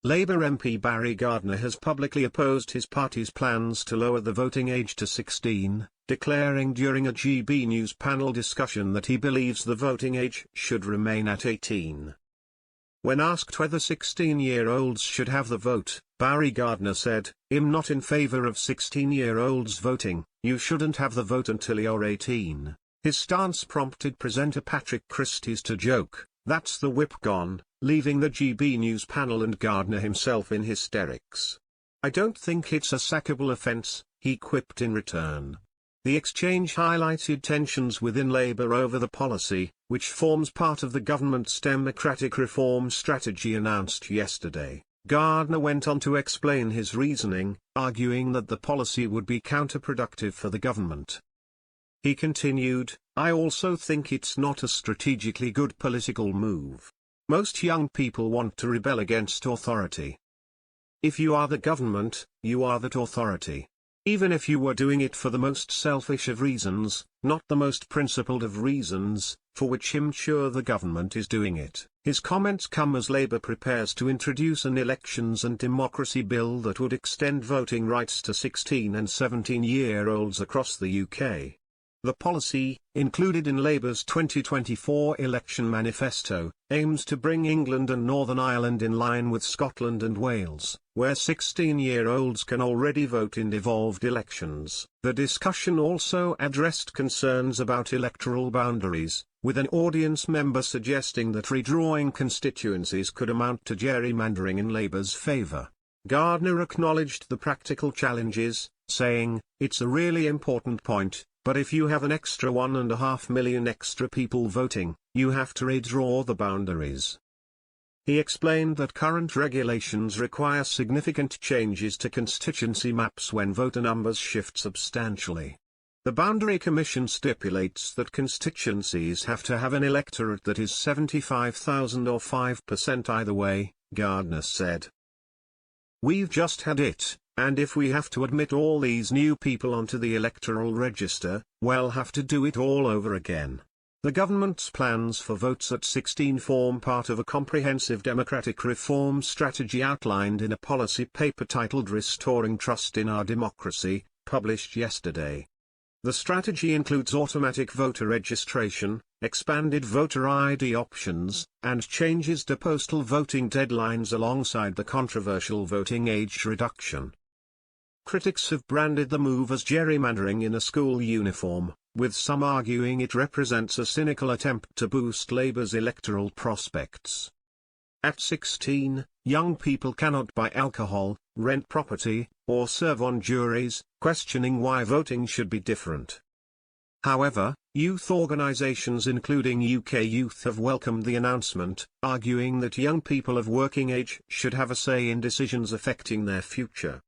Labour MP Barry Gardiner has publicly opposed his party's plans to lower the voting age to 16, declaring during a GB News panel discussion that he believes the voting age should remain at 18. When asked whether 16-year-olds should have the vote, Barry Gardiner said, "I'm not in favour of 16-year-olds voting. You shouldn't have the vote until you're 18. His stance prompted presenter Patrick Christys to joke, "That's the whip gone," leaving the GB News panel and Gardiner himself in hysterics. "I don't think it's a sackable offence," he quipped in return. The exchange highlighted tensions within Labour over the policy, which forms part of the government's democratic reform strategy announced yesterday. Gardiner went on to explain his reasoning, arguing that the policy would be counterproductive for the government. He continued, "I also think it's not a strategically good political move. Most young people want to rebel against authority. If you are the government, you are that authority. Even if you were doing it for the most selfish of reasons, not the most principled of reasons, for which I'm sure the government is doing it." His comments come as Labour prepares to introduce an elections and democracy bill that would extend voting rights to 16 and 17-year-olds across the UK. The policy, included in Labour's 2024 election manifesto, aims to bring England and Northern Ireland in line with Scotland and Wales, where 16-year-olds can already vote in devolved elections. The discussion also addressed concerns about electoral boundaries, with an audience member suggesting that redrawing constituencies could amount to gerrymandering in Labour's favour. Gardiner acknowledged the practical challenges, saying, "It's a really important point. But if you have an extra 1.5 million extra people voting, you have to redraw the boundaries." He explained that current regulations require significant changes to constituency maps when voter numbers shift substantially. The Boundary Commission stipulates that constituencies have to have an electorate that is 75,000 or 5% either way, Gardiner said. "We've just had it. And if we have to admit all these new people onto the electoral register, we'll have to do it all over again." The government's plans for votes at 16 form part of a comprehensive democratic reform strategy outlined in a policy paper titled Restoring Trust in Our Democracy, published yesterday. The strategy includes automatic voter registration, expanded voter ID options, and changes to postal voting deadlines alongside the controversial voting age reduction. Critics have branded the move as gerrymandering in a school uniform, with some arguing it represents a cynical attempt to boost Labour's electoral prospects. At 16, young people cannot buy alcohol, rent property, or serve on juries, questioning why voting should be different. However, youth organisations including UK Youth have welcomed the announcement, arguing that young people of working age should have a say in decisions affecting their future.